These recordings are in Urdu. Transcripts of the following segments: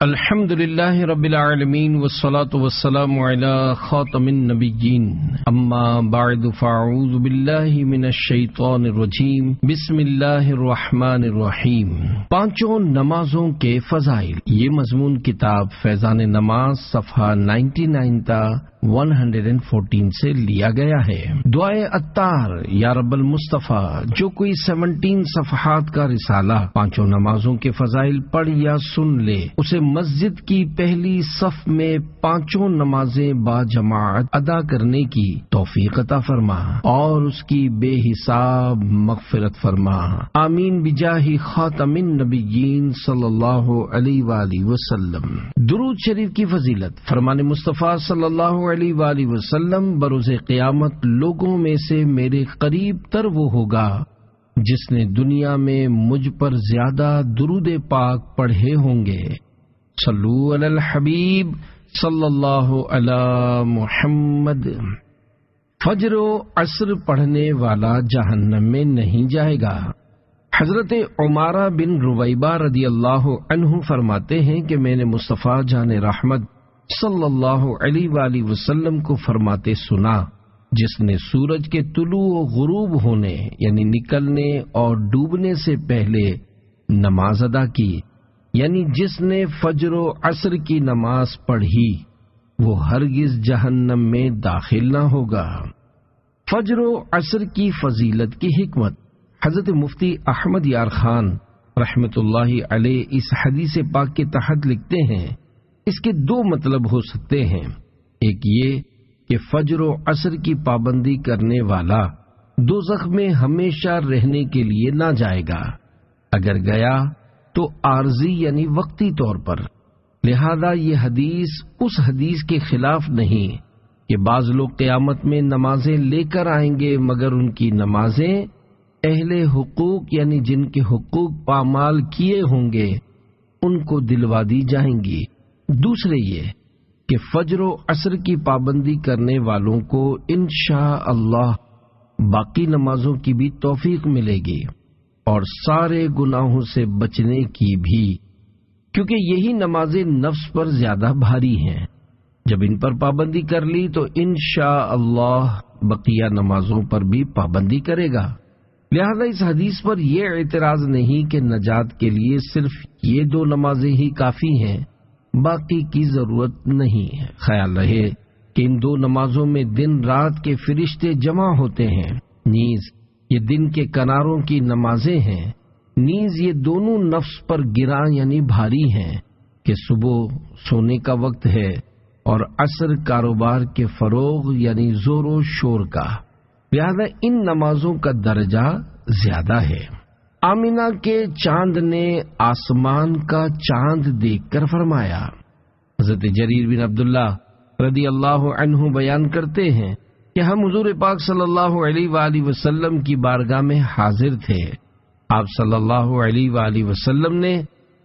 الحمد للہ رب العالمین والصلاة والسلام علی خاتم النبیین اما بعد فاعوذ باللہ من الشیطان الرجیم بسم اللہ الرحمن الرحیم۔ پانچوں نمازوں کے فضائل، یہ مضمون کتاب فیضان نماز صفحہ 99 تا 114 سے لیا گیا ہے۔ دعائے عطار یا رب المصطفیٰ، جو کوئی 17 صفحات کا رسالہ پانچوں نمازوں کے فضائل پڑھ یا سن لے، اسے مسجد کی پہلی صف میں پانچوں نمازیں با جماعت ادا کرنے کی توفیق عطا فرما اور اس کی بے حساب مغفرت فرما، آمین بجاہ خاتم النبیین صلی اللہ علیہ وآلہ وسلم۔ درود شریف کی فضیلت، فرمان مصطفیٰ صلی اللہ علیہ وآلہ وسلم، بروز قیامت لوگوں میں سے میرے قریب تر وہ ہوگا جس نے دنیا میں مجھ پر زیادہ درود پاک پڑھے ہوں گے۔ صلو علی الحبیب صلی اللہ علی محمد۔ فجر و عصر پڑھنے والا جہنم میں نہیں جائے گا۔ حضرت عمارہ بن رویبہ رضی اللہ عنہ فرماتے ہیں کہ میں نے مصطفیٰ جان رحمت صلی اللہ علیہ وآلہ وسلم کو فرماتے سنا، جس نے سورج کے طلوع و غروب ہونے یعنی نکلنے اور ڈوبنے سے پہلے نماز ادا کی، یعنی جس نے فجر و عصر کی نماز پڑھی وہ ہرگز جہنم میں داخل نہ ہوگا۔ فجر و عصر کی فضیلت کی حکمت، حضرت مفتی احمد یار خان رحمت اللہ علیہ اس حدیث پاک کے تحت لکھتے ہیں، اس کے دو مطلب ہو سکتے ہیں۔ ایک یہ کہ فجر و عصر کی پابندی کرنے والا دوزخ میں ہمیشہ رہنے کے لیے نہ جائے گا، اگر گیا تو عارضی یعنی وقتی طور پر۔ لہذا یہ حدیث اس حدیث کے خلاف نہیں کہ بعض لوگ قیامت میں نمازیں لے کر آئیں گے مگر ان کی نمازیں اہل حقوق یعنی جن کے حقوق پامال کیے ہوں گے ان کو دلوا دی جائیں گی۔ دوسرے یہ کہ فجر و عصر کی پابندی کرنے والوں کو انشاءاللہ باقی نمازوں کی بھی توفیق ملے گی اور سارے گناہوں سے بچنے کی بھی، کیونکہ یہی نمازیں نفس پر زیادہ بھاری ہیں۔ جب ان پر پابندی کر لی تو انشاءاللہ بقیہ نمازوں پر بھی پابندی کرے گا۔ لہذا اس حدیث پر یہ اعتراض نہیں کہ نجات کے لیے صرف یہ دو نمازیں ہی کافی ہیں، باقی کی ضرورت نہیں ہے۔ خیال رہے کہ ان دو نمازوں میں دن رات کے فرشتے جمع ہوتے ہیں، نیز یہ دن کے کناروں کی نمازیں ہیں، نیز یہ دونوں نفس پر گراں یعنی بھاری ہیں کہ صبح سونے کا وقت ہے اور عصر کاروبار کے فروغ یعنی زور و شور کا، لہذا ان نمازوں کا درجہ زیادہ ہے۔ آمینہ کے چاند نے آسمان کا چاند دیکھ کر فرمایا، حضرت جریر بن عبداللہ رضی اللہ عنہ بیان کرتے ہیں کہ ہم حضور پاک صلی اللہ علیہ وآلہ وسلم کی بارگاہ میں حاضر تھے۔ آپ صلی اللہ علیہ وآلہ وسلم نے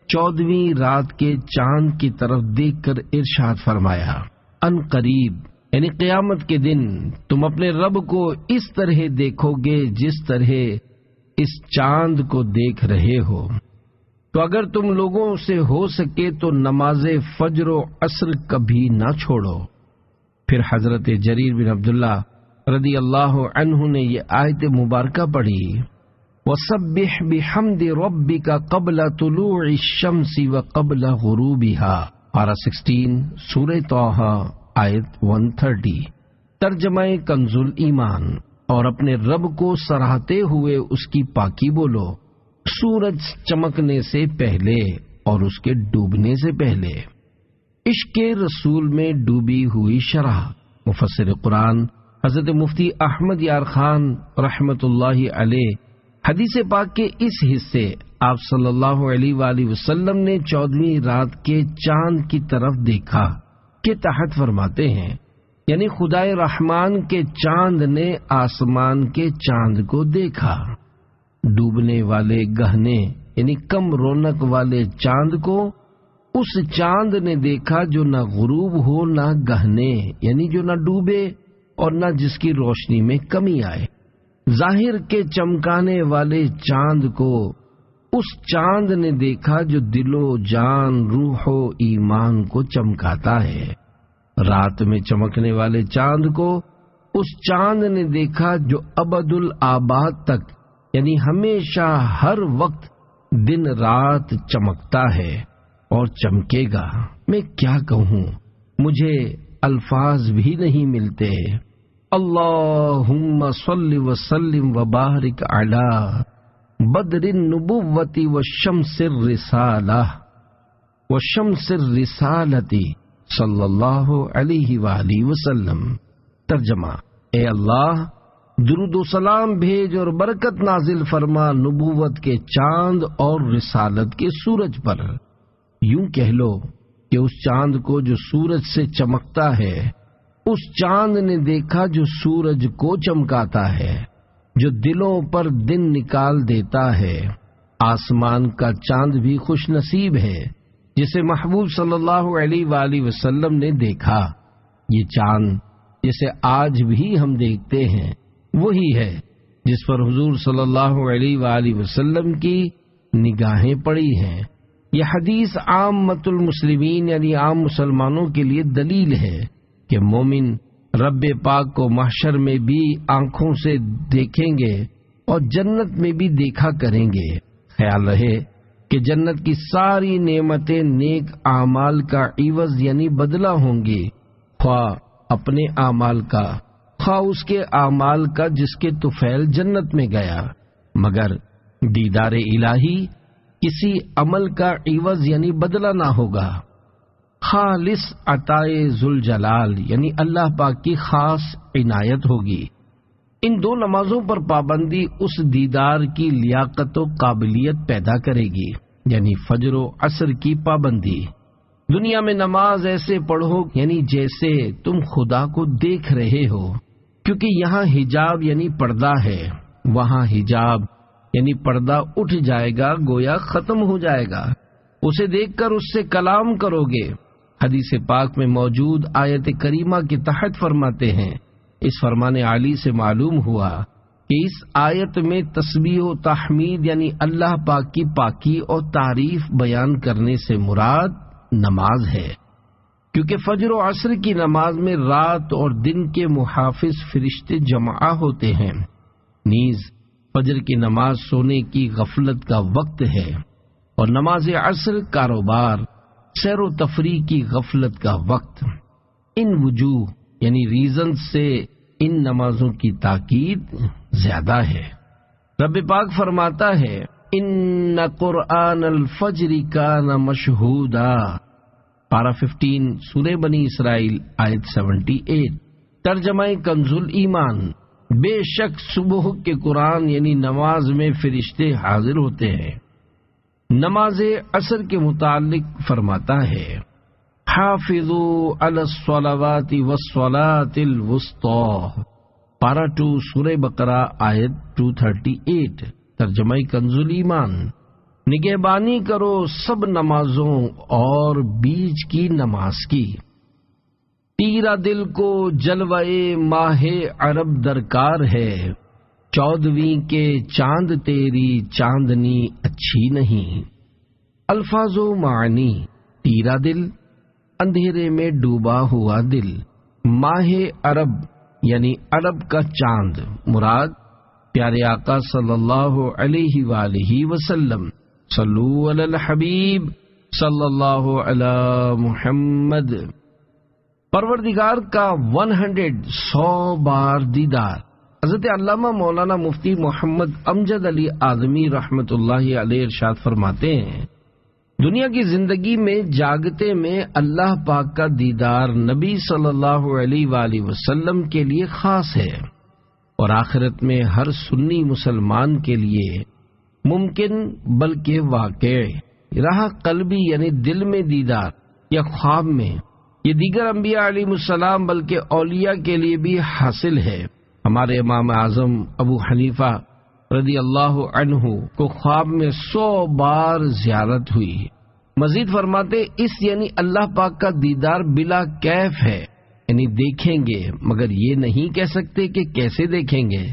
14ویں رات کے چاند کی طرف دیکھ کر ارشاد فرمایا، ان قریب یعنی قیامت کے دن تم اپنے رب کو اس طرح دیکھو گے جس طرح اس چاند کو دیکھ رہے ہو، تو اگر تم لوگوں سے ہو سکے تو نماز فجر و عصر کبھی نہ چھوڑو۔ پھر حضرت جریر بن عبداللہ رضی اللہ عنہ نے یہ آیت مبارکہ پڑھی، وَسَبِّحْ بِحَمْدِ رَبِّكَ قَبْلَ طُلُوعِ الشَّمْسِ وَقَبْلَ غُرُوبِهَا، پارہ 16 سورہ طٰہٰ آیت 130۔ ترجمہ کنز الایمان، اور اپنے رب کو سراہتے ہوئے اس کی پاکی بولو سورج چمکنے سے پہلے اور اس کے ڈوبنے سے پہلے۔ عشق رسول میں ڈوبی ہوئی شرح، مفسر قرآن حضرت مفتی احمد یار خان رحمت اللہ علیہ حدیث پاک کے اس حصے آپ صلی اللہ علیہ وآلہ وسلم نے 14ویں رات کے چاند کی طرف دیکھا کے تحت فرماتے ہیں، یعنی خدائے رحمان کے چاند نے آسمان کے چاند کو دیکھا۔ ڈوبنے والے گہنے یعنی کم رونق والے چاند کو اس چاند نے دیکھا جو نہ غروب ہو نہ گہنے یعنی جو نہ ڈوبے اور نہ جس کی روشنی میں کمی آئے۔ ظاہر کے چمکانے والے چاند کو اس چاند نے دیکھا جو دل و جان روح و ایمان کو چمکاتا ہے۔ رات میں چمکنے والے چاند کو اس چاند نے دیکھا جو ابد الآباد تک یعنی ہمیشہ ہر وقت دن رات چمکتا ہے اور چمکے گا۔ میں کیا کہوں، مجھے الفاظ بھی نہیں ملتے۔ اللہم صل وسلم وبارک علی بدر النبوۃ والشمس الرسالہ والشمس الرسالۃ صلی اللہ علیہ وآلہ وسلم۔ ترجمہ: اے اللہ، درود و سلام بھیج اور برکت نازل فرما نبوت کے چاند اور رسالت کے سورج پر۔ یوں کہہ لو کہ اس چاند کو جو سورج سے چمکتا ہے، اس چاند نے دیکھا جو سورج کو چمکاتا ہے، جو دلوں پر دن نکال دیتا ہے۔ آسمان کا چاند بھی خوش نصیب ہے جسے محبوب صلی اللہ علیہ وآلہ وسلم نے دیکھا۔ یہ چاند جسے آج بھی ہم دیکھتے ہیں وہی ہے جس پر حضور صلی اللہ علیہ وآلہ وسلم کی نگاہیں پڑی ہیں۔ یہ حدیث عامۃ المسلمین یعنی عام مسلمانوں کے لیے دلیل ہے کہ مومن رب پاک کو محشر میں بھی آنکھوں سے دیکھیں گے اور جنت میں بھی دیکھا کریں گے۔ خیال رہے کہ جنت کی ساری نعمتیں نیک اعمال کا عوض یعنی بدلہ ہوں گی، خواہ اپنے اعمال کا خواہ اس کے اعمال کا جس کے طفیل جنت میں گیا، مگر دیدار الہی کسی عمل کا عوض یعنی بدلہ نہ ہوگا۔ خالص عطائے ذوالجلال یعنی اللہ پاک کی خاص عنایت ہوگی۔ ان دو نمازوں پر پابندی اس دیدار کی لیاقت و قابلیت پیدا کرے گی، یعنی فجر و عصر کی پابندی۔ دنیا میں نماز ایسے پڑھو یعنی جیسے تم خدا کو دیکھ رہے ہو، کیونکہ یہاں حجاب یعنی پردہ ہے، وہاں حجاب یعنی پردہ اٹھ جائے گا، گویا ختم ہو جائے گا۔ اسے دیکھ کر اس سے کلام کرو گے۔ حدیث پاک میں موجود آیت کریمہ کے تحت فرماتے ہیں، اس فرمان عالی سے معلوم ہوا کہ اس آیت میں تسبیح و تحمید یعنی اللہ پاک کی پاکی اور تعریف بیان کرنے سے مراد نماز ہے، کیونکہ فجر و عصر کی نماز میں رات اور دن کے محافظ فرشتے جمع ہوتے ہیں۔ نیز فجر کی نماز سونے کی غفلت کا وقت ہے اور نماز عصر کاروبار سیر و تفریح کی غفلت کا وقت۔ ان وجوہ یعنی ریزن سے ان نمازوں کی تاکید زیادہ ہے۔ رب پاک فرماتا ہے، ان قرآن الفجر کان مشہودا، پارہ 15 سورہ بنی اسرائیل آیت 78۔ ترجمہ کنز الایمان، بے شک صبح کے قرآن یعنی نماز میں فرشتے حاضر ہوتے ہیں۔ نماز عصر کے متعلق فرماتا ہے، حافظوا علی الصلوات والصلاة الوسطی، پارہ 2 سورہ بقرہ آیت 238۔ ترجمہ کنز الایمان، نگہبانی کرو سب نمازوں اور بیچ کی نماز کی۔ تیرا دل کو جلوے ماہ عرب درکار ہے، 14ویں کے چاند تیری چاندنی اچھی نہیں۔ الفاظ و معنی: تیرا دل، اندھیرے میں ڈوبا ہوا دل۔ ماہ عرب یعنی عرب کا چاند، مراد پیارے آقا صلی اللہ علیہ وآلہ وسلم۔ صلو علی الحبیب صلی اللہ علی محمد۔ پروردگار کا 100 بار دیدار۔ حضرت علامہ مولانا مفتی محمد امجد علی اعظمی رحمت اللہ علیہ ارشاد فرماتے ہیں، دنیا کی زندگی میں جاگتے میں اللہ پاک کا دیدار نبی صلی اللہ علیہ وآلہ وسلم کے لیے خاص ہے، اور آخرت میں ہر سنی مسلمان کے لیے ممکن بلکہ واقع رہا قلبی یعنی دل میں دیدار یا خواب میں، یہ دیگر انبیاء علیہ السلام بلکہ اولیاء کے لیے بھی حاصل ہے۔ ہمارے امام اعظم ابو حنیفہ رضی اللہ عنہ کو خواب میں 100 بار زیارت ہوئی۔ مزید فرماتے، اس یعنی اللہ پاک کا دیدار بلا کیف ہے، یعنی دیکھیں گے مگر یہ نہیں کہہ سکتے کہ کیسے دیکھیں گے،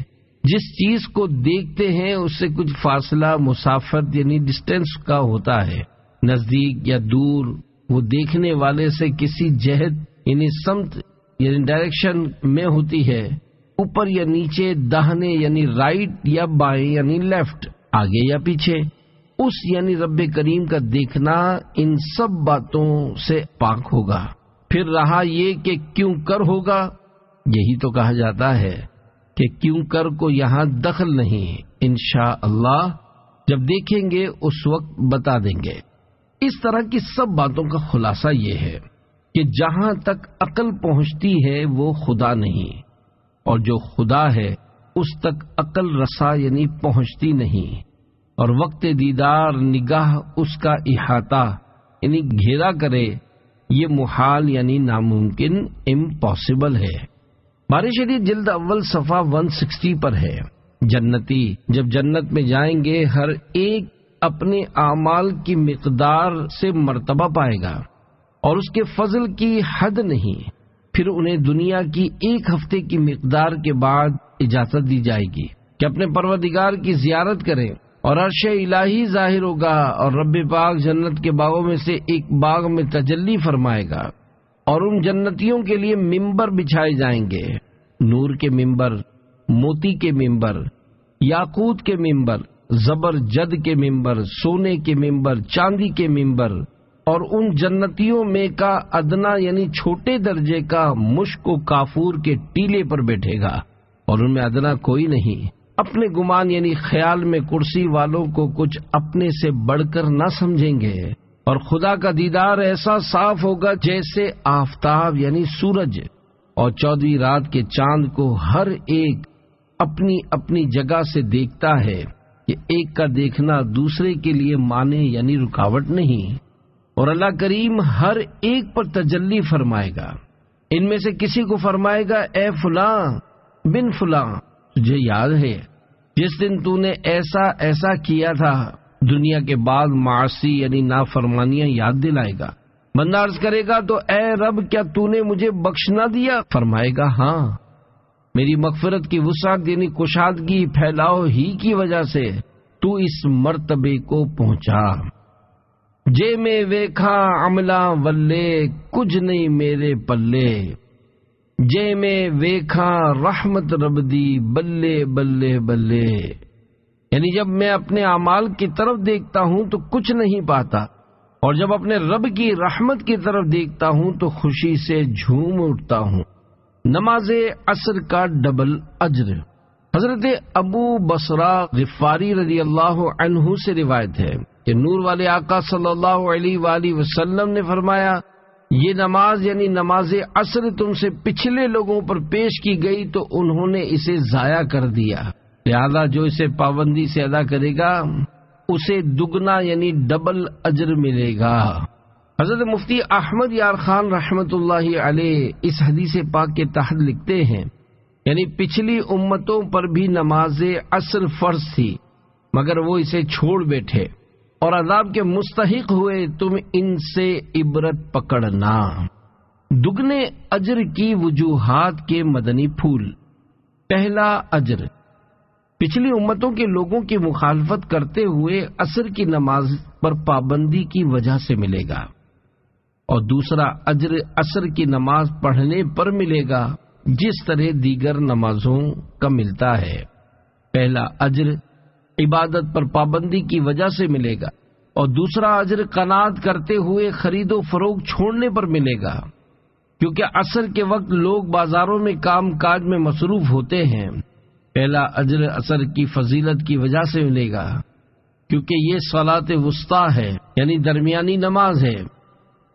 جس چیز کو دیکھتے ہیں اس سے کچھ فاصلہ، مسافت یعنی ڈسٹینس کا ہوتا ہے، نزدیک یا دور، وہ دیکھنے والے سے کسی جہت یعنی سمت یعنی ڈائریکشن میں ہوتی ہے، اوپر یا نیچے، داہنے یعنی رائٹ یا بائیں یعنی لیفٹ، آگے یا پیچھے۔ اس یعنی رب کریم کا دیکھنا ان سب باتوں سے پاک ہوگا۔ پھر رہا یہ کہ کیوں کر ہوگا، یہی تو کہا جاتا ہے کہ کیوں کر کو یہاں دخل نہیں، انشاءاللہ جب دیکھیں گے اس وقت بتا دیں گے۔ اس طرح کی سب باتوں کا خلاصہ یہ ہے کہ جہاں تک عقل پہنچتی ہے وہ خدا نہیں، اور جو خدا ہے اس تک عقل رسا یعنی پہنچتی نہیں، اور وقت دیدار نگاہ اس کا احاطہ یعنی گھیرا کرے، یہ محال یعنی ناممکن، امپاسبل ہے۔ باری شریف جلد اول صفحہ 160 پر ہے۔ جنتی جب جنت میں جائیں گے ہر ایک اپنے اعمال کی مقدار سے مرتبہ پائے گا، اور اس کے فضل کی حد نہیں۔ پھر انہیں دنیا کی ایک ہفتے کی مقدار کے بعد اجازت دی جائے گی کہ اپنے پروردگار کی زیارت کریں، اور عرش الہی ظاہر ہوگا، اور رب پاک جنت کے باغوں میں سے ایک باغ میں تجلی فرمائے گا، اور ان جنتیوں کے لیے ممبر بچھائے جائیں گے، نور کے ممبر، موتی کے ممبر، یاقوت کے ممبر، زبرجد کے ممبر، سونے کے ممبر، چاندی کے ممبر، اور ان جنتیوں میں کا ادنا یعنی چھوٹے درجے کا مشک و کافور کے ٹیلے پر بیٹھے گا، اور ان میں ادنا کوئی نہیں۔ اپنے گمان یعنی خیال میں کرسی والوں کو کچھ اپنے سے بڑھ کر نہ سمجھیں گے، اور خدا کا دیدار ایسا صاف ہوگا جیسے آفتاب یعنی سورج اور 14ویں رات کے چاند کو ہر ایک اپنی اپنی جگہ سے دیکھتا ہے، کہ ایک کا دیکھنا دوسرے کے لیے مانے یعنی رکاوٹ نہیں، اور اللہ کریم ہر ایک پر تجلی فرمائے گا۔ ان میں سے کسی کو فرمائے گا، اے فلاں بن فلاں، تجھے یاد ہے جس دن تو نے ایسا ایسا کیا تھا؟ دنیا کے بعد معاصی یعنی نافرمانیاں یاد دلائے گا۔ بندہ عرض کرے گا، تو اے رب کیا تو نے مجھے بخش نہ دیا؟ فرمائے گا، ہاں، میری مغفرت کی وسعت یعنی کشادگی پھیلاؤ ہی کی وجہ سے تو اس مرتبے کو پہنچا۔ جے میں ویکھا عملہ ولے، کچھ نہیں میرے پلے، جے میں ویکھا رحمت رب دی، بلے بلے بلے، یعنی جب میں اپنے اعمال کی طرف دیکھتا ہوں تو کچھ نہیں پاتا، اور جب اپنے رب کی رحمت کی طرف دیکھتا ہوں تو خوشی سے جھوم اٹھتا ہوں۔ نماز عصر کا ڈبل اجر۔ حضرت ابو بصرہ غفاری رضی اللہ عنہ سے روایت ہے کہ نور والے آقا صلی اللہ علیہ وآلہ وسلم نے فرمایا، یہ نماز یعنی نماز عصر تم سے پچھلے لوگوں پر پیش کی گئی تو انہوں نے اسے ضائع کر دیا، لہذا جو اسے پابندی سے ادا کرے گا اسے دگنا یعنی ڈبل اجر ملے گا۔ حضرت مفتی احمد یار خان رحمت اللہ علیہ اس حدیث پاک کے تحت لکھتے ہیں، یعنی پچھلی امتوں پر بھی نماز عصر فرض تھی مگر وہ اسے چھوڑ بیٹھے اور عذاب کے مستحق ہوئے، تم ان سے عبرت پکڑنا۔ دگنے اجر کی وجوہات کے مدنی پھول۔ پہلا اجر پچھلی امتوں کے لوگوں کی مخالفت کرتے ہوئے عصر کی نماز پر پابندی کی وجہ سے ملے گا، اور دوسرا اجر عصر کی نماز پڑھنے پر ملے گا جس طرح دیگر نمازوں کا ملتا ہے۔ پہلا اجر عبادت پر پابندی کی وجہ سے ملے گا، اور دوسرا اجر قناعت کرتے ہوئے خرید و فروخت چھوڑنے پر ملے گا، کیونکہ عصر کے وقت لوگ بازاروں میں کام کاج میں مصروف ہوتے ہیں۔ پہلا اجر عصر کی فضیلت کی وجہ سے ملے گا کیونکہ یہ صلاۃ وسطیٰ ہے یعنی درمیانی نماز ہے،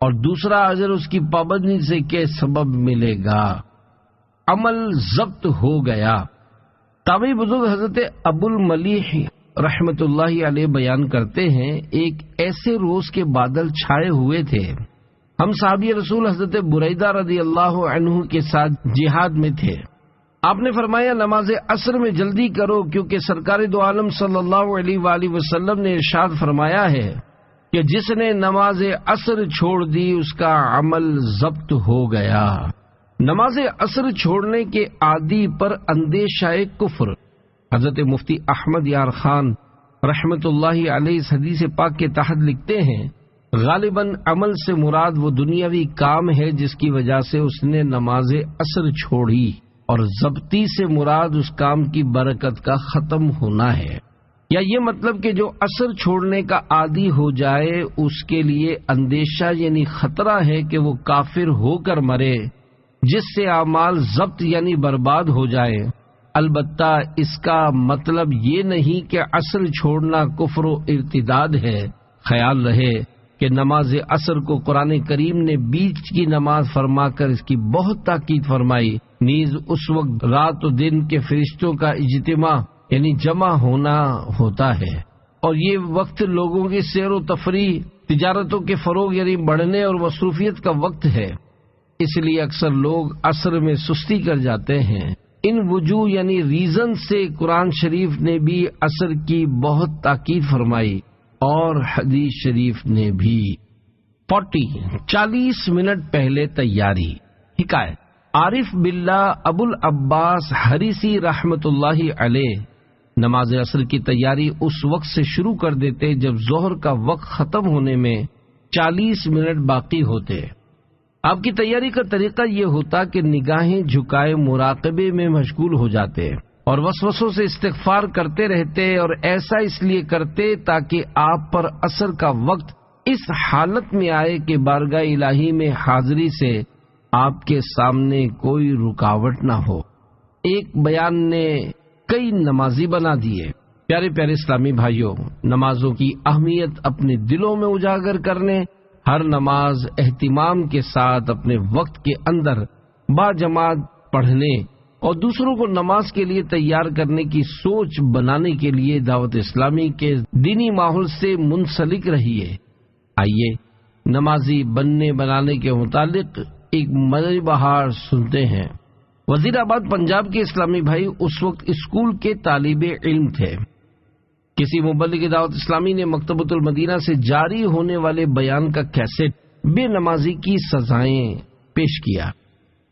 اور دوسرا اجر اس کی پابندی سے کے سبب ملے گا۔ عمل ضبط ہو گیا۔ تابعی بزرگ حضرت ابو الملیح رحمت اللہ علیہ بیان کرتے ہیں، ایک ایسے روز کے بادل چھائے ہوئے تھے، ہم صحابی رسول حضرت بریدہ رضی اللہ عنہ کے ساتھ جہاد میں تھے۔ آپ نے فرمایا، نماز عصر میں جلدی کرو، کیونکہ سرکار دو عالم صلی اللہ علیہ وآلہ وسلم نے ارشاد فرمایا ہے کہ جس نے نماز عصر چھوڑ دی اس کا عمل ضبط ہو گیا۔ نماز عصر چھوڑنے کے عادی پر اندیشہ کفر حضرت مفتی احمد یار خان رحمت اللہ علیہ اس حدیث پاک کے تحت لکھتے ہیں، غالباً عمل سے مراد وہ دنیاوی کام ہے جس کی وجہ سے اس نے نماز عصر چھوڑی، اور ضبطی سے مراد اس کام کی برکت کا ختم ہونا ہے، یا یہ مطلب کہ جو عصر چھوڑنے کا عادی ہو جائے اس کے لیے اندیشہ یعنی خطرہ ہے کہ وہ کافر ہو کر مرے، جس سے اعمال ضبط یعنی برباد ہو جائے۔ البتہ اس کا مطلب یہ نہیں کہ عصر چھوڑنا کفر و ارتداد ہے۔ خیال رہے کہ نماز عصر کو قرآن کریم نے بیچ کی نماز فرما کر اس کی بہت تاکید فرمائی، نیز اس وقت رات و دن کے فرشتوں کا اجتماع یعنی جمع ہونا ہوتا ہے، اور یہ وقت لوگوں کی سیر و تفریح، تجارتوں کے فروغ یعنی بڑھنے اور مصروفیت کا وقت ہے، اس لیے اکثر لوگ عصر میں سستی کر جاتے ہیں۔ ان وجوہ یعنی ریزن سے قرآن شریف نے بھی عصر کی بہت تاکید فرمائی اور حدیث شریف نے بھی۔ 40 منٹ پہلے تیاری۔ حکایت، عارف باللہ ابو العباس حریسی رحمت اللہ علیہ نماز عصر کی تیاری اس وقت سے شروع کر دیتے جب ظہر کا وقت ختم ہونے میں 40 منٹ باقی ہوتے۔ آپ کی تیاری کا طریقہ یہ ہوتا کہ نگاہیں جھکائے مراقبے میں مشغول ہو جاتے اور وسوسوں سے استغفار کرتے رہتے، اور ایسا اس لیے کرتے تاکہ آپ پر عصر کا وقت اس حالت میں آئے کہ بارگاہ الہی میں حاضری سے آپ کے سامنے کوئی رکاوٹ نہ ہو۔ ایک بیان نے کئی نمازی بنا دیے۔ پیارے پیارے اسلامی بھائیوں، نمازوں کی اہمیت اپنے دلوں میں اجاگر کرنے، ہر نماز اہتمام کے ساتھ اپنے وقت کے اندر باجماعت پڑھنے اور دوسروں کو نماز کے لیے تیار کرنے کی سوچ بنانے کے لیے دعوت اسلامی کے دینی ماحول سے منسلک رہیے۔ آئیے نمازی بنانے کے متعلق ایک مدنی بہار سنتے ہیں۔ وزیر آباد پنجاب کے اسلامی بھائی اس وقت اسکول کے طالب علم تھے۔ کسی مبلغ دعوت اسلامی نے مکتبۃ المدینہ سے جاری ہونے والے بیان کا کیسٹ بے نمازی کی سزائیں پیش کیا۔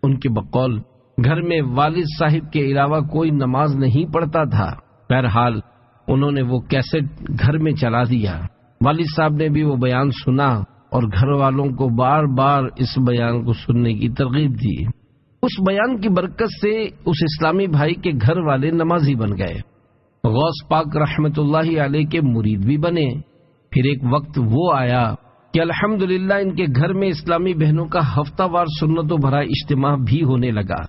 ان کے بقول گھر میں والد صاحب کے علاوہ کوئی نماز نہیں پڑھتا تھا۔ بہرحال انہوں نے وہ کیسٹ گھر میں چلا دیا۔ والد صاحب نے بھی وہ بیان سنا اور گھر والوں کو بار بار اس بیان کو سننے کی ترغیب دی۔ اس بیان کی برکت سے اس اسلامی بھائی کے گھر والے نمازی بن گئے، غوث پاک رحمت اللہ علیہ کے مرید بھی بنے۔ پھر ایک وقت وہ آیا کہ الحمدللہ ان کے گھر میں اسلامی بہنوں کا ہفتہ وار سنتوں بھرا اجتماع بھی ہونے لگا۔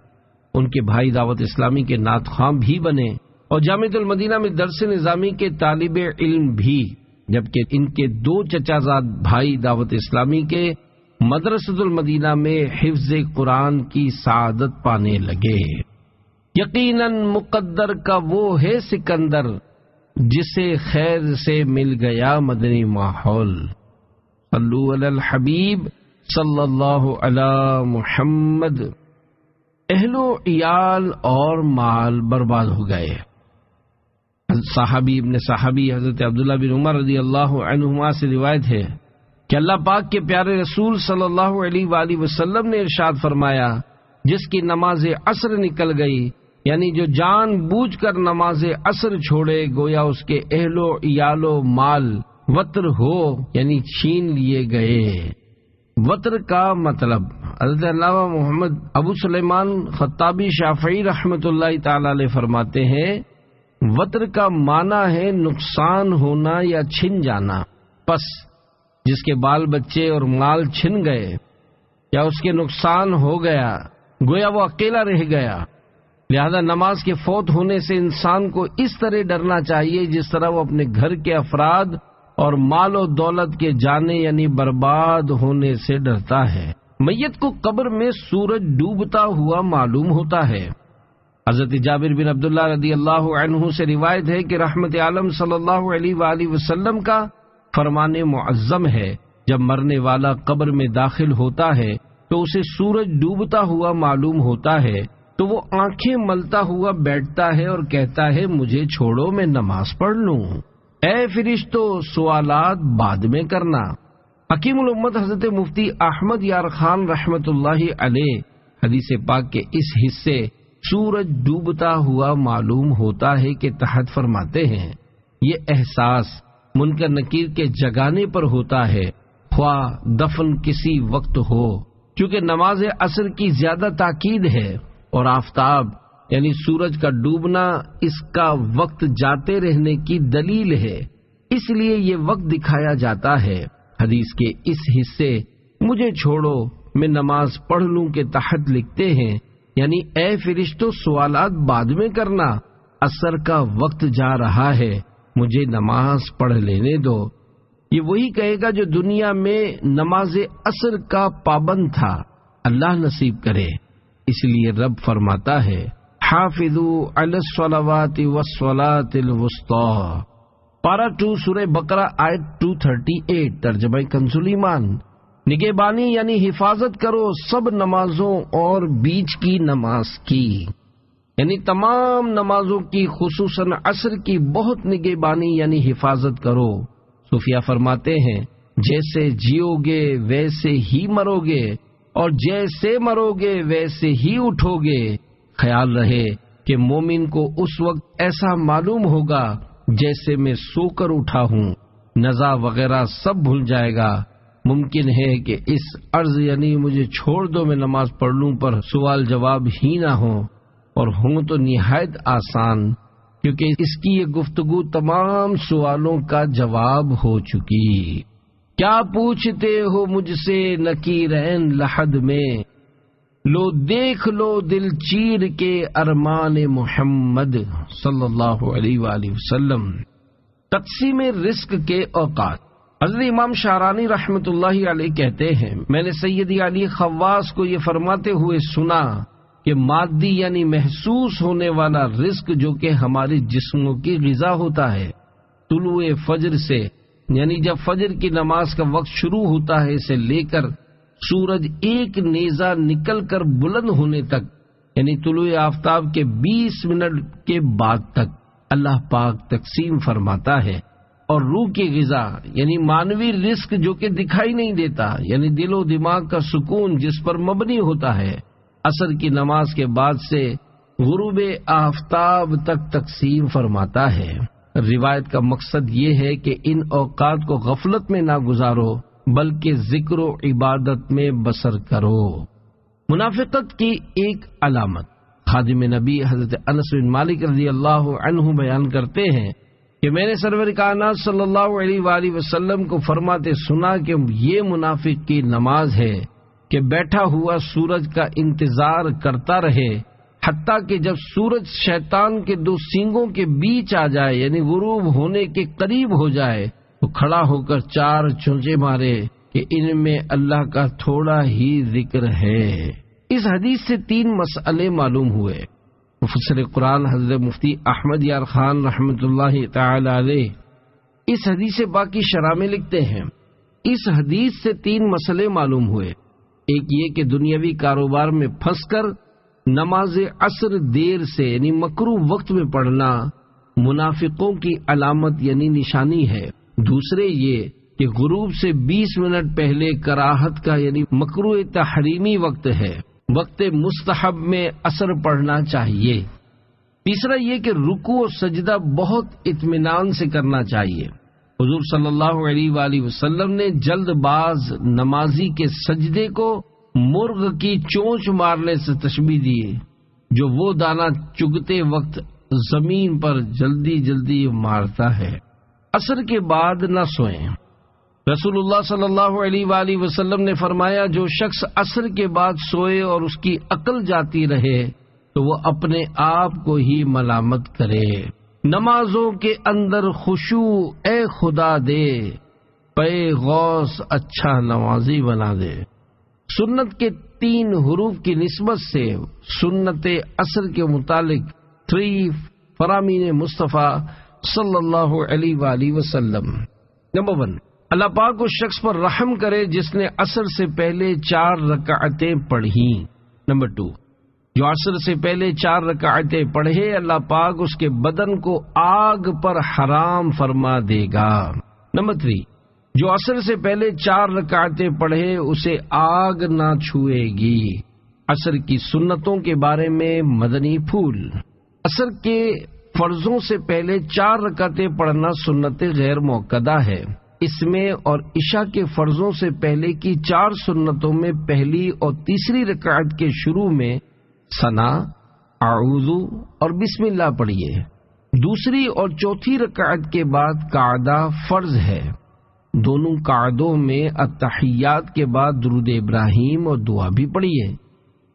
ان کے بھائی دعوت اسلامی کے نعت خواں بھی بنے اور جامعۃ المدینہ میں درس نظامی کے طالب علم بھی، جبکہ ان کے 2 چچا زاد بھائی دعوت اسلامی کے مدرسۃ المدینہ میں حفظ قرآن کی سعادت پانے لگے۔ یقیناً مقدر کا وہ ہے سکندر جسے خیر سے مل گیا مدنی ماحول۔ صلو علی الحبیب صلی اللہ علی محمد۔ اہل و عیال اور مال برباد ہو گئے۔ صحابی ابن صحابی حضرت عبداللہ بن عمر رضی اللہ عنہما سے روایت ہے کہ اللہ پاک کے پیارے رسول صلی اللہ علیہ وآلہ وسلم نے ارشاد فرمایا، جس کی نماز عصر نکل گئی، یعنی جو جان بوجھ کر نماز عصر چھوڑے، گویا اس کے اہل و عیال و مال وطر ہو یعنی چھین لیے گئے۔ وطر کا مطلب حضرت علامہ محمد ابو سلیمان خطابی شافعی رحمت اللہ تعالی علیہ فرماتے ہیں، وطر کا معنی ہے نقصان ہونا یا چھن جانا۔ پس جس کے بال بچے اور مال چھن گئے یا اس کے نقصان ہو گیا، گویا وہ اکیلا رہ گیا۔ لہذا نماز کے فوت ہونے سے انسان کو اس طرح ڈرنا چاہیے جس طرح وہ اپنے گھر کے افراد اور مال و دولت کے جانے یعنی برباد ہونے سے ڈرتا ہے۔ میت کو قبر میں سورج ڈوبتا ہوا معلوم ہوتا ہے۔ حضرت جابر بن عبداللہ رضی اللہ عنہ سے روایت ہے کہ رحمت عالم صلی اللہ علیہ وآلہ وسلم کا فرمان معظم ہے، جب مرنے والا قبر میں داخل ہوتا ہے تو اسے سورج ڈوبتا ہوا معلوم ہوتا ہے، تو وہ آنکھیں ملتا ہوا بیٹھتا ہے اور کہتا ہے، مجھے چھوڑو میں نماز پڑھ لوں۔ اے فرشتو، سوالات بعد میں کرنا۔ حکیم الامت حضرت مفتی احمد یار خان رحمت اللہ علیہ حدیث پاک کے اس حصے سورج ڈوبتا ہوا معلوم ہوتا ہے کہ تحت فرماتے ہیں یہ احساس منکر نکیر کے جگانے پر ہوتا ہے، خواہ دفن کسی وقت ہو، چونکہ نماز عصر کی زیادہ تاکید ہے اور آفتاب یعنی سورج کا ڈوبنا اس کا وقت جاتے رہنے کی دلیل ہے، اس لیے یہ وقت دکھایا جاتا ہے۔ حدیث کے اس حصے مجھے چھوڑو میں نماز پڑھ لوں کے تحت لکھتے ہیں، یعنی اے فرشتوں سوالات بعد میں کرنا، عصر کا وقت جا رہا ہے، مجھے نماز پڑھ لینے دو۔ یہ وہی کہے گا جو دنیا میں نماز عصر کا پابند تھا، اللہ نصیب کرے۔ اس لیے رب فرماتا ہے حافظوا علی الصلوات والصلاۃ الوسطی، پارہ 2 سورہ بقرہ آیت 238، ترجمہ کنز ایمان۔ نگہبانی یعنی حفاظت کرو سب نمازوں اور بیچ کی نماز کی، یعنی تمام نمازوں کی، خصوصاً عصر کی بہت نگہبانی یعنی حفاظت کرو۔ صوفیہ فرماتے ہیں جیسے جیو گے ویسے ہی مرو گے اور جیسے مرو گے ویسے ہی اٹھو گے۔ خیال رہے کہ مومن کو اس وقت ایسا معلوم ہوگا جیسے میں سو کر اٹھا ہوں، نزا وغیرہ سب بھول جائے گا۔ ممکن ہے کہ اس عرض یعنی مجھے چھوڑ دو میں نماز پڑھ لوں پر سوال جواب ہی نہ ہو، اور ہوں تو نہایت آسان، کیونکہ اس کی یہ گفتگو تمام سوالوں کا جواب ہو چکی۔ کیا پوچھتے ہو مجھ سے نکیرین لحد میں، لو دیکھ لو دل چیر کے ارمان محمد صلی اللہ علیہ وآلہ وسلم۔ تقسیم رزق کے اوقات۔ حضرت امام شعرانی رحمۃ اللہ علیہ کہتے ہیں میں نے سیدی علی خواص کو یہ فرماتے ہوئے سنا کہ مادی یعنی محسوس ہونے والا رزق جو کہ ہمارے جسموں کی غذا ہوتا ہے، طلوع فجر سے یعنی جب فجر کی نماز کا وقت شروع ہوتا ہے سے لے کر سورج ایک نیزہ نکل کر بلند ہونے تک، یعنی طلوع آفتاب کے 20 منٹ کے بعد تک اللہ پاک تقسیم فرماتا ہے۔ اور روح کی غذا یعنی مانوی رزق جو کہ دکھائی نہیں دیتا، یعنی دل و دماغ کا سکون جس پر مبنی ہوتا ہے، عصر کی نماز کے بعد سے غروب آفتاب تک تقسیم فرماتا ہے۔ روایت کا مقصد یہ ہے کہ ان اوقات کو غفلت میں نہ گزارو بلکہ ذکر و عبادت میں بسر کرو۔ منافقت کی ایک علامت۔ خادم نبی حضرت انس بن مالک رضی اللہ عنہ بیان کرتے ہیں کہ میں نے سرور کائنات صلی اللہ علیہ وآلہ وسلم کو فرماتے سنا کہ یہ منافق کی نماز ہے کہ بیٹھا ہوا سورج کا انتظار کرتا رہے حتیٰ کہ جب سورج شیطان کے 2 سینگوں کے بیچ آ جائے یعنی غروب ہونے کے قریب ہو جائے تو کھڑا ہو کر 4 چونچے مارے کہ ان میں اللہ کا تھوڑا ہی ذکر ہے۔ اس حدیث سے 3 مسئلے معلوم ہوئے۔ مفسر قرآن حضرت مفتی احمد یار خان رحمۃ اللہ تعالی علیہ اس حدیث پاک کی شرح میں لکھتے ہیں اس حدیث سے 3 مسئلے معلوم ہوئے۔ ایک یہ کہ دنیاوی کاروبار میں پھنس کر نماز عصر دیر سے یعنی مکروہ وقت میں پڑھنا منافقوں کی علامت یعنی نشانی ہے۔ دوسرے یہ کہ غروب سے 20 منٹ پہلے کراہت کا یعنی مکروہ تحریمی وقت ہے، وقت مستحب میں عصر پڑھنا چاہیے۔ تیسرا یہ کہ رکوع و سجدہ بہت اطمینان سے کرنا چاہیے۔ حضور صلی اللہ علیہ وآلہ وسلم نے جلد باز نمازی کے سجدے کو مرغ کی چونچ مارنے سے تشبیہ دی، جو وہ دانہ چگتے وقت زمین پر جلدی جلدی مارتا ہے۔ عصر کے بعد نہ سوئیں۔ رسول اللہ صلی اللہ علیہ وآلہ وسلم نے فرمایا جو شخص عصر کے بعد سوئے اور اس کی عقل جاتی رہے تو وہ اپنے آپ کو ہی ملامت کرے۔ نمازوں کے اندر خشوع اے خدا دے، پے غوث اچھا نمازی بنا دے۔ سنت کے 3 حروف کی نسبت سے سنت عصر کے متعلق 3 فرامین مصطفیٰ صلی اللہ علیہ وآلہ وسلم۔ نمبر 1، اللہ پاک اس شخص پر رحم کرے جس نے عصر سے پہلے 4 رکعتیں پڑھیں۔ نمبر 2، جو عصر سے پہلے 4 رکعتیں پڑھے اللہ پاک اس کے بدن کو آگ پر حرام فرما دے گا۔ نمبر 3، جو عصر سے پہلے 4 رکعتیں پڑھے اسے آگ نہ چھوئے گی۔ عصر کی سنتوں کے بارے میں مدنی پھول۔ عصر کے فرضوں سے پہلے 4 رکعتیں پڑھنا سنت غیر مؤکدہ ہے۔ اس میں اور عشاء کے فرضوں سے پہلے کی 4 سنتوں میں پہلی اور تیسری رکعت کے شروع میں ثنا، اعوذ اور بسم اللہ پڑھیے۔ دوسری اور چوتھی رکعت کے بعد قعدہ فرض ہے۔ دونوں قعدوں میں التحیات کے بعد درود ابراہیم اور دعا بھی پڑھیے۔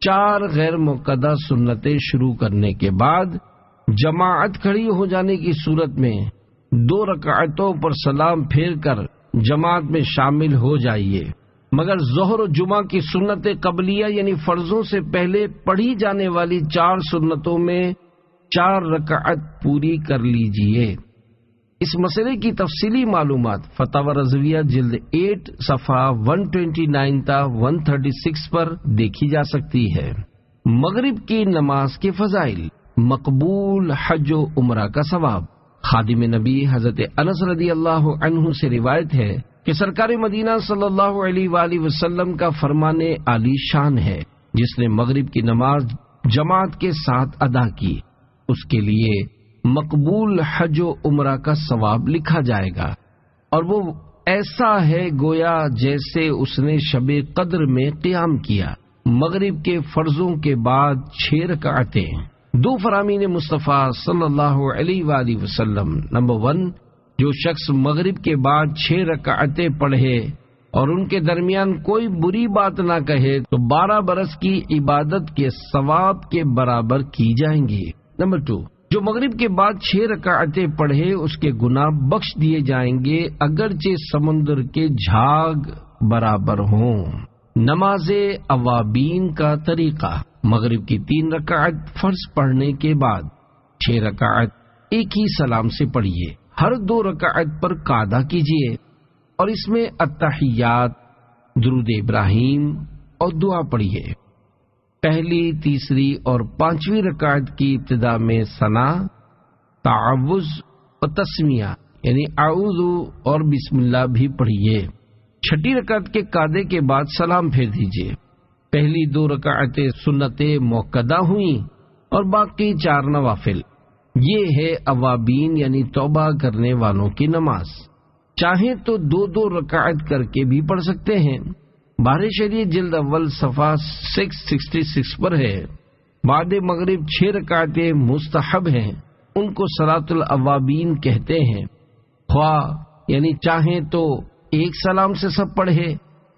4 غیر مؤکدہ سنتیں شروع کرنے کے بعد جماعت کھڑی ہو جانے کی صورت میں 2 رکعتوں پر سلام پھیر کر جماعت میں شامل ہو جائیے، مگر ظہر و جمعہ کی سنت قبلیہ یعنی فرضوں سے پہلے پڑھی جانے والی 4 سنتوں میں 4 رکعت پوری کر لیجئے۔ اس مسئلے کی تفصیلی معلومات فتاوی رضویہ جلد 8 صفحہ 129 تا 136 پر دیکھی جا سکتی ہے۔ مغرب کی نماز کے فضائل، مقبول حج و عمرہ کا ثواب۔ خادم نبی حضرت انس رضی اللہ عنہ سے روایت ہے کہ سرکار مدینہ صلی اللہ علیہ وآلہ وسلم کا فرمان عالی شان ہے، جس نے مغرب کی نماز جماعت کے ساتھ ادا کی، اس کے لیے مقبول حج و عمرہ کا ثواب لکھا جائے گا، اور وہ ایسا ہے گویا جیسے اس نے شب قدر میں قیام کیا۔ مغرب کے فرضوں کے بعد 6 رکعتیں۔ 2 فرامین مصطفیٰ صلی اللہ علیہ وآلہ وسلم۔ نمبر 1، جو شخص مغرب کے بعد 6 رکعتیں پڑھے اور ان کے درمیان کوئی بری بات نہ کہے تو 12 برس کی عبادت کے ثواب کے برابر کی جائیں گی۔ نمبر 2، جو مغرب کے بعد 6 رکعتیں پڑھے اس کے گناہ بخش دیے جائیں گے اگرچہ سمندر کے جھاگ برابر ہوں۔ نماز اوابین کا طریقہ، مغرب کی 3 رکعت فرض پڑھنے کے بعد 6 رکعت ایک ہی سلام سے پڑھیے۔ ہر 2 رکعت پر قعدہ کیجیے اور اس میں التحیات، درود ابراہیم اور دعا پڑھیے۔ پہلی، تیسری اور 5ویں رکعت کی ابتدا میں ثنا، تعوذ اور تسمیہ یعنی اعوذ اور بسم اللہ بھی پڑھیے۔ 6ٹھی رکعت کے قعدے کے بعد سلام پھیر دیجیے۔ پہلی 2 رکعتیں سنت مؤکدہ ہوئیں اور باقی 4 نوافل۔ یہ ہے اوابین یعنی توبہ کرنے والوں کی نماز۔ چاہیں تو 2 رکعت کر کے بھی پڑھ سکتے ہیں۔ بحر شریعت جلد اول صفحہ 666 پر ہے۔ بعد مغرب 6 رکعتیں مستحب ہیں، ان کو صلاۃ الاوابین کہتے ہیں۔ خواہ یعنی چاہیں تو 1 سلام سے سب پڑھے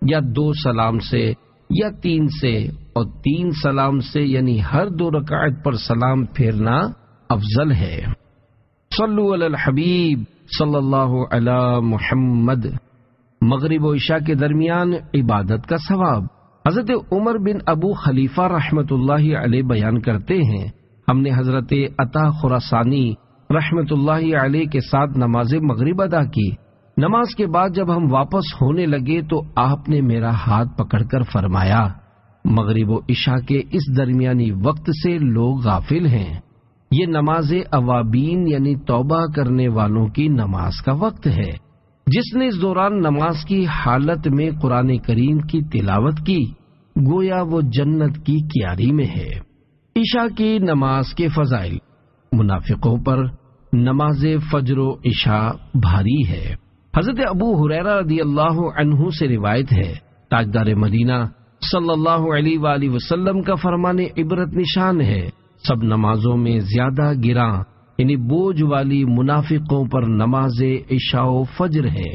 یا 2 سلام سے یا 3 سے اور 3 سلام سے، یعنی ہر 2 رکعت پر سلام پھیرنا افضل ہے۔ صلو علی الحبیب صلی اللہ علی محمد۔ مغرب و عشاء کے درمیان عبادت کا ثواب۔ حضرت عمر بن ابو خلیفہ رحمت اللہ علیہ بیان کرتے ہیں، ہم نے حضرت عطا خراسانی رحمت اللہ علیہ کے ساتھ نماز مغرب ادا کی۔ نماز کے بعد جب ہم واپس ہونے لگے تو آپ نے میرا ہاتھ پکڑ کر فرمایا، مغرب و عشاء کے اس درمیانی وقت سے لوگ غافل ہیں۔ یہ نماز اوابین یعنی توبہ کرنے والوں کی نماز کا وقت ہے۔ جس نے اس دوران نماز کی حالت میں قرآن کریم کی تلاوت کی گویا وہ جنت کی کیاری میں ہے۔ عشاء کی نماز کے فضائل۔ منافقوں پر نماز فجر و عشاء بھاری ہے۔ حضرت ابو ہریرہ رضی اللہ عنہ سے روایت ہے، تاجدار مدینہ صلی اللہ علیہ وآلہ وسلم کا فرمان عبرت نشان ہے، سب نمازوں میں زیادہ گراں یعنی بوجھ والی منافقوں پر نماز عشاء و فجر ہے،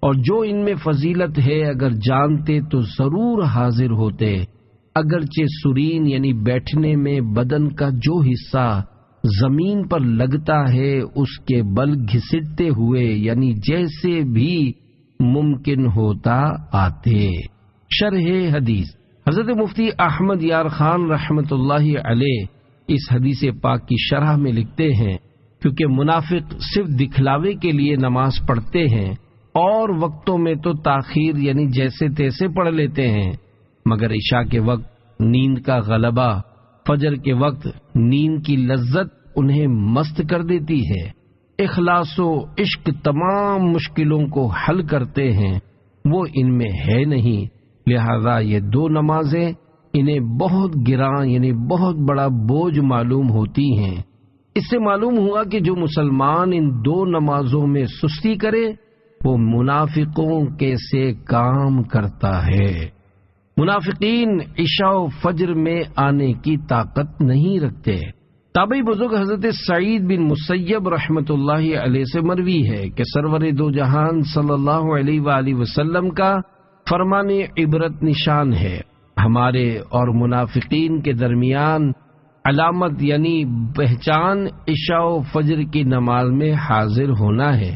اور جو ان میں فضیلت ہے اگر جانتے تو ضرور حاضر ہوتے، اگرچہ سرین یعنی بیٹھنے میں بدن کا جو حصہ زمین پر لگتا ہے اس کے بل گھسٹتے ہوئے یعنی جیسے بھی ممکن ہوتا آتے۔ شرح حدیث۔ حضرت مفتی احمد یار خان رحمت اللہ علیہ اس حدیث پاک کی شرح میں لکھتے ہیں، کیونکہ منافق صرف دکھلاوے کے لیے نماز پڑھتے ہیں اور وقتوں میں تو تاخیر یعنی جیسے تیسے پڑھ لیتے ہیں، مگر عشاء کے وقت نیند کا غلبہ، فجر کے وقت نیند کی لذت انہیں مست کر دیتی ہے، اخلاص و عشق تمام مشکلوں کو حل کرتے ہیں، وہ ان میں ہے نہیں، لہذا یہ 2 نمازیں انہیں بہت گراں یعنی بہت بڑا بوجھ معلوم ہوتی ہیں۔ اس سے معلوم ہوا کہ جو مسلمان ان دو نمازوں میں سستی کرے وہ منافقوں کے سے کام کرتا ہے۔ منافقین عشاء و فجر میں آنے کی طاقت نہیں رکھتے۔ تابعی بزرگ حضرت سعید بن مسیب رحمۃ اللہ علیہ سے مروی ہے کہ سرور دو جہان صلی اللہ علیہ وآلہ وسلم کا فرمان عبرت نشان ہے، ہمارے اور منافقین کے درمیان علامت یعنی پہچان عشاء و فجر کی نماز میں حاضر ہونا ہے،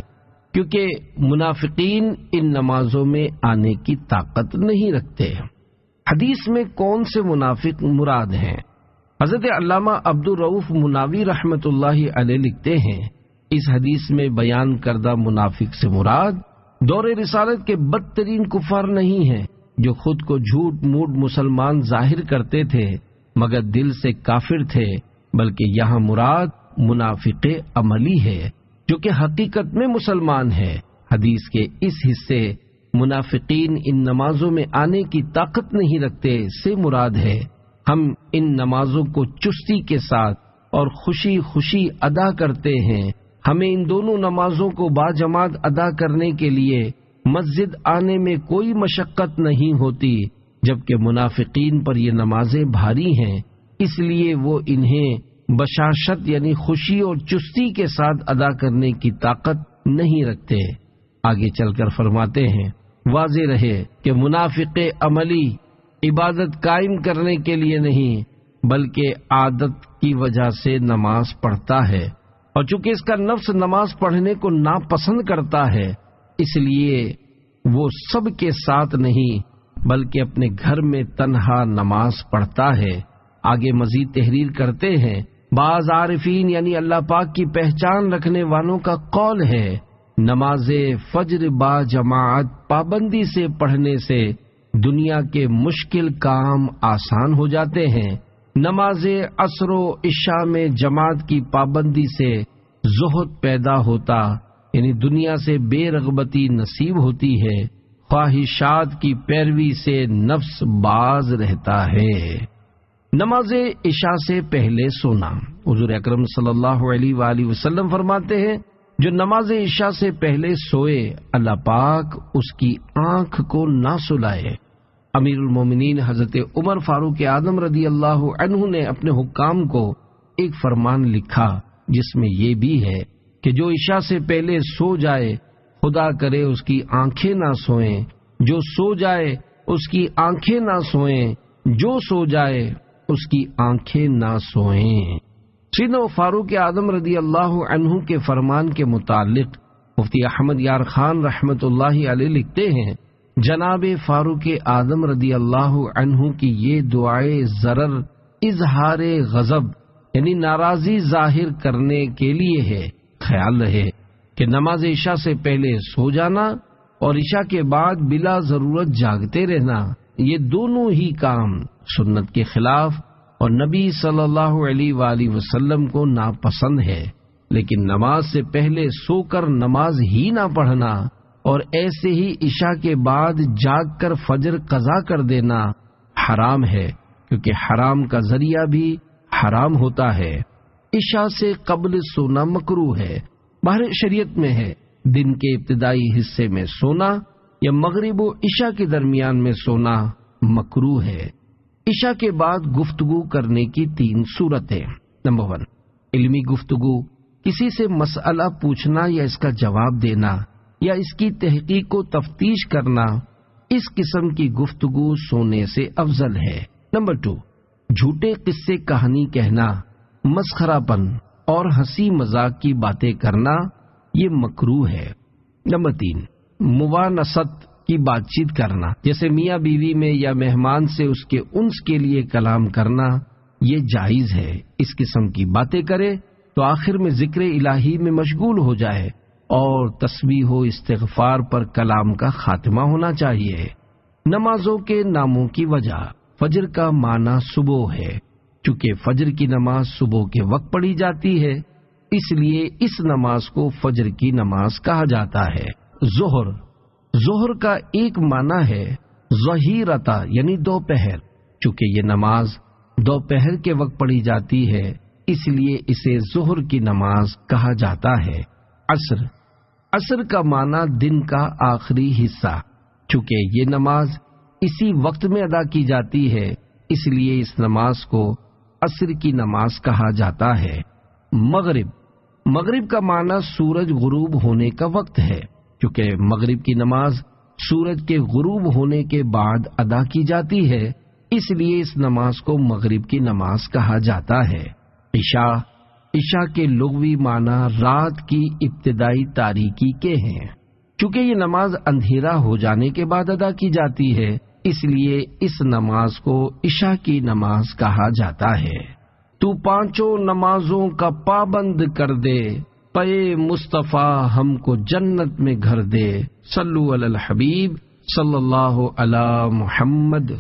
کیونکہ منافقین ان نمازوں میں آنے کی طاقت نہیں رکھتے۔ حدیث میں کون سے منافق مراد ہیں؟ حضرت علامہ عبد الرؤف مناوی رحمۃ اللہ علیہ لکھتے ہیں، اس حدیث میں بیان کردہ منافق سے مراد دور رسالت کے بدترین کفار نہیں ہیں جو خود کو جھوٹ موٹ مسلمان ظاہر کرتے تھے مگر دل سے کافر تھے، بلکہ یہاں مراد منافق عملی ہے جو کہ حقیقت میں مسلمان ہے۔ حدیث کے اس حصے منافقین ان نمازوں میں آنے کی طاقت نہیں رکھتے سے مراد ہے ہم ان نمازوں کو چستی کے ساتھ اور خوشی خوشی ادا کرتے ہیں۔ ہمیں ان دونوں نمازوں کو باجماعت ادا کرنے کے لیے مسجد آنے میں کوئی مشقت نہیں ہوتی، جبکہ منافقین پر یہ نمازیں بھاری ہیں، اس لیے وہ انہیں بشاشت یعنی خوشی اور چستی کے ساتھ ادا کرنے کی طاقت نہیں رکھتے۔ آگے چل کر فرماتے ہیں، واضح رہے کہ منافق عملی عبادت قائم کرنے کے لیے نہیں بلکہ عادت کی وجہ سے نماز پڑھتا ہے، اور چونکہ اس کا نفس نماز پڑھنے کو ناپسند کرتا ہے اس لیے وہ سب کے ساتھ نہیں بلکہ اپنے گھر میں تنہا نماز پڑھتا ہے۔ آگے مزید تحریر کرتے ہیں، بعض عارفین یعنی اللہ پاک کی پہچان رکھنے والوں کا قول ہے، نماز فجر با جماعت پابندی سے پڑھنے سے دنیا کے مشکل کام آسان ہو جاتے ہیں۔ نماز عصر و عشاء میں جماعت کی پابندی سے زہد پیدا ہوتا یعنی دنیا سے بے رغبتی نصیب ہوتی ہے، خواہشات کی پیروی سے نفس باز رہتا ہے۔ نماز عشاء سے پہلے سونا، حضور اکرم صلی اللہ علیہ وآلہ وسلم فرماتے ہیں، جو نماز عشاء سے پہلے سوئے اللہ پاک اس کی آنکھ کو نہ سلائے۔ امیر المومنین حضرت عمر فاروق اعظم رضی اللہ عنہ نے اپنے حکام کو ایک فرمان لکھا جس میں یہ بھی ہے کہ جو عشاء سے پہلے سو جائے خدا کرے اس کی آنکھیں نہ سوئیں، جو سو جائے اس کی آنکھیں نہ سوئیں، جو سو جائے اس کی آنکھیں نہ سوئیں۔ سیدنا فاروق اعظم رضی اللہ عنہ کے فرمان کے متعلق مفتی احمد یار خان رحمت اللہ علیہ لکھتے ہیں، جناب فاروق اعظم رضی اللہ عنہ کی یہ دعائے ضرر اظہار غضب یعنی ناراضی ظاہر کرنے کے لیے ہے۔ خیال رہے کہ نماز عشاء سے پہلے سو جانا اور عشاء کے بعد بلا ضرورت جاگتے رہنا، یہ دونوں ہی کام سنت کے خلاف اور نبی صلی اللہ علیہ وآلہ وسلم کو ناپسند ہے، لیکن نماز سے پہلے سو کر نماز ہی نہ پڑھنا اور ایسے ہی عشاء کے بعد جاگ کر فجر قضا کر دینا حرام ہے، کیونکہ حرام کا ذریعہ بھی حرام ہوتا ہے۔ عشاء سے قبل سونا مکروہ ہے، باہر شریعت میں ہے۔ دن کے ابتدائی حصے میں سونا یا مغرب و عشاء کے درمیان میں سونا مکروہ ہے۔ عشاء کے بعد گفتگو کرنے کی 3 صورتیں۔ نمبر 1، علمی گفتگو، کسی سے مسئلہ پوچھنا یا اس کا جواب دینا یا اس کی تحقیق و تفتیش کرنا، اس قسم کی گفتگو سونے سے افضل ہے۔ نمبر 2، جھوٹے قصے کہانی کہنا، مسخرہ پن اور ہنسی مذاق کی باتیں کرنا، یہ مکروہ ہے۔ نمبر 3، موانست کی بات چیت کرنا، جیسے میاں بیوی میں یا مہمان سے اس کے انس کے لیے کلام کرنا، یہ جائز ہے۔ اس قسم کی باتیں کرے تو آخر میں ذکر الہی میں مشغول ہو جائے اور تسبیح و استغفار پر کلام کا خاتمہ ہونا چاہیے۔ نمازوں کے ناموں کی وجہ، فجر کا معنی صبح ہے، چونکہ فجر کی نماز صبح کے وقت پڑھی جاتی ہے، اس لیے اس نماز کو فجر کی نماز کہا جاتا ہے۔ ظہر کا ایک معنی ہے ظہیرتا یعنی دوپہر، چونکہ یہ نماز دوپہر کے وقت پڑھی جاتی ہے اس لیے اسے ظہر کی نماز کہا جاتا ہے۔ عصر کا معنی دن کا آخری حصہ، چونکہ یہ نماز اسی وقت میں ادا کی جاتی ہے اس لیے اس نماز کو عصر کی نماز کہا جاتا ہے۔ مغرب کا معنی سورج غروب ہونے کا وقت ہے، کیونکہ مغرب کی نماز سورج کے غروب ہونے کے بعد ادا کی جاتی ہے اس لیے اس نماز کو مغرب کی نماز کہا جاتا ہے۔ عشاء کے لغوی معنی رات کی ابتدائی تاریکی کے ہیں، چونکہ یہ نماز اندھیرا ہو جانے کے بعد ادا کی جاتی ہے اس لیے اس نماز کو عشاء کی نماز کہا جاتا ہے۔ تو پانچوں نمازوں کا پابند کر دے، پے مصطفیٰ ہم کو جنت میں گھر دے، صلو علی الحبیب صلی اللہ علی محمد۔